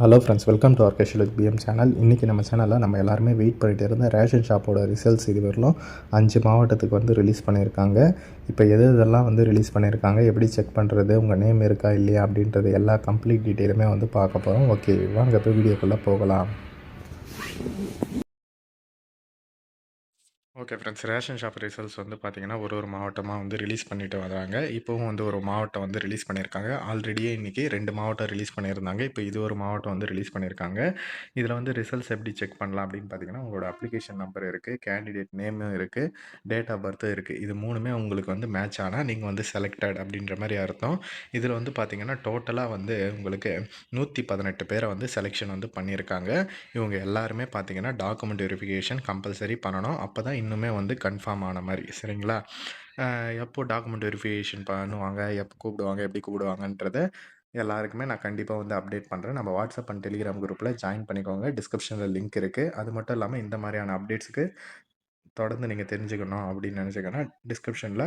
Hello friends, welcome to our casual with PM channel. இன்றைக்கி நம்ம சேனலில் நம்ம எல்லாருமே வெயிட் பண்ணிகிட்டு இருந்த ரேஷன் ஷாப்போட ரிசல்ட்ஸ் இது வரலும் 5 மாவட்டத்துக்கு வந்து ரிலீஸ் பண்ணியிருக்காங்க. இப்போ இதெல்லாம் வந்து ரிலீஸ் பண்ணியிருக்காங்க, எப்படி செக் பண்ணுறது, உங்கள் நேம் இருக்கா இல்லையா அப்படின்றது எல்லா கம்ப்ளீட் டீட்டெயிலுமே வந்து பார்க்க போகிறோம். ஓகே, வாங்க இப்போ வீடியோக்குள்ளே போகலாம். Okay friends, ration shop results வந்து பார்த்திங்கன்னா ஒரு மாவட்டமாக வந்து ரிலீஸ் பண்ணிட்டு வராங்க. இப்போவும் வந்து ஒரு மாவட்டம் வந்து ரிலீஸ் பண்ணியிருக்காங்க. ஆல்ரெடியே இன்றைக்கி 2 மாவட்டம் ரிலீஸ் பண்ணியிருந்தாங்க. இப்போ இது ஒரு மாவட்டம் வந்து ரிலீஸ் பண்ணியிருக்காங்க. இதில் வந்து ரிசல்ட்ஸ் எப்படி செக் பண்ணலாம் அப்படின்னு பார்த்தீங்கன்னா, உங்களோட அப்ளிகேஷன் நம்பர் இருக்குது, கேண்டிடேட் நேமும் இருக்குது, டேட் ஆஃப் பர்த்தும் இருக்குது. இது மூணுமே உங்களுக்கு வந்து மேட்ச் ஆனால் நீங்கள் வந்து செலக்டட் அப்படின்ற மாதிரி அர்த்தம். இதில் வந்து பார்த்திங்கன்னா டோட்டலாக வந்து உங்களுக்கு 118 பேரை வந்து செலெக்ஷன் வந்து பண்ணியிருக்காங்க. இவங்க எல்லாருமே பார்த்திங்கன்னா டாக்குமெண்ட் வெரிஃபிகேஷன் கம்பல்சரி பண்ணணும். அப்போ தான் இன்னுமே வந்து கன்ஃபார்ம் ஆன மாதிரி. சரிங்களா? எப்போ டாக்குமெண்ட் வெரிஃபிகேஷன் பண்ணுவாங்க, எப்போ கூப்பிடுவாங்க, எப்படி கூப்பிடுவாங்கன்றத எல்லாருக்குமே நான் கண்டிப்பாக வந்து அப்டேட் பண்ணுறேன். நம்ம வாட்ஸ்அப் அண்ட் டெலிகிராம் குரூப்பில் ஜாயின் பண்ணிக்கோங்க. டிஸ்கிரிப்ஷனில் லிங்க் இருக்குது. அது மட்டும் இல்லாமல் இந்த மாதிரியான அப்டேட்ஸுக்கு தொடர்ந்து நீங்கள் தெரிஞ்சுக்கணும் அப்படின்னு நினச்சிங்கன்னா டிஸ்கிரிப்ஷனில்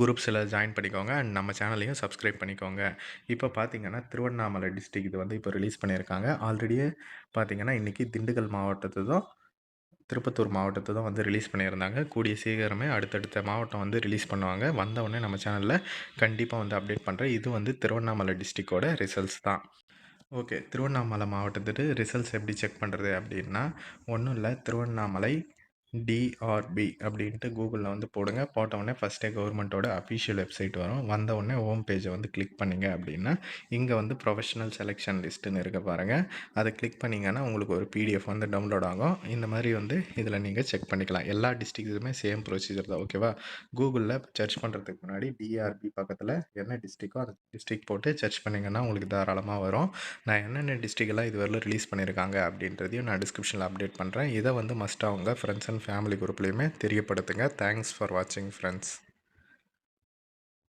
குரூப்ஸில் ஜாயின் பண்ணிக்கோங்க. அண்ட் நம்ம சேனலையும் சப்ஸ்கிரைப் பண்ணிக்கோங்க. இப்போ பார்த்தீங்கன்னா திருவண்ணாமலை டிஸ்ட்ரிக்ட் இது வந்து இப்போ ரிலீஸ் பண்ணியிருக்காங்க. ஆல்ரெடியே பார்த்தீங்கன்னா இன்றைக்கி திண்டுக்கல் மாவட்டத்தை தான், திருப்பத்தூர் மாவட்டத்தை தான் வந்து ரிலீஸ் பண்ணியிருந்தாங்க. கூடிய சீக்கிரமே அடுத்தடுத்த மாவட்டம் வந்து ரிலீஸ் பண்ணுவாங்க. வந்தவுடனே நம்ம சேனலில் கண்டிப்பாக வந்து அப்டேட் பண்ணுறேன். இது வந்து திருவண்ணாமலை டிஸ்ட்ரிக்டோட ரிசல்ட்ஸ் தான். ஓகே, திருவண்ணாமலை மாவட்டத்துக்கு ரிசல்ட்ஸ் எப்படி செக் பண்ணுறது அப்படின்னா, ஒன்றும் இல்லை, திருவண்ணாமலை டிஆர்பி அப்படின்ட்டு கூகுளில் வந்து போடுங்க. போட்டவுடனே ஃபஸ்ட்டே கவர்மெண்ட்டோட அஃபிஷியல் வெப்சைட் வரும். வந்தவுடனே ஹோம் பேஜை வந்து கிளிக் பண்ணிங்க அப்படின்னா, இங்கே வந்து ப்ரொஃபஷனல் செலெக்ஷன் லிஸ்ட்டுன்னு இருக்க பாருங்கள். அதை கிளிக் பண்ணிங்கன்னா உங்களுக்கு ஒரு பிடிஎஃப் வந்து டவுன்லோட் ஆகும். இந்த மாதிரி வந்து இதில் நீங்கள் செக் பண்ணிக்கலாம். எல்லா டிஸ்ட்ரிக்ஸுமே சேம் ப்ரொசீஜர் தான். ஓகேவா? கூகுளில் சர்ச் பண்ணுறதுக்கு முன்னாடி டிஆர்பி பக்கத்தில் என்ன டிஸ்ட்ரிக்கோ அந்த டிஸ்ட்ரிக் போட்டு சர்ச் பண்ணிங்கன்னா உங்களுக்கு தாராளமாக வரும். நான் என்னென்ன டிஸ்ட்ரிக்ட்லாம் இதுவரையிலும் ரிலீஸ் பண்ணியிருக்காங்க அப்படின்றதையும் நான் டிஸ்கிரிப்ஷனில் அப்டேட் பண்ணுறேன். இதை வந்து மஸ்ட்டாக உங்கள் ஃப்ரெண்ட்ஸ் அண்ட் ஃபேமிலி குரூப்லேயுமே தெரியப்படுத்துங்க. தேங்க்ஸ் ஃபார் வாட்சிங் ஃப்ரெண்ட்ஸ்.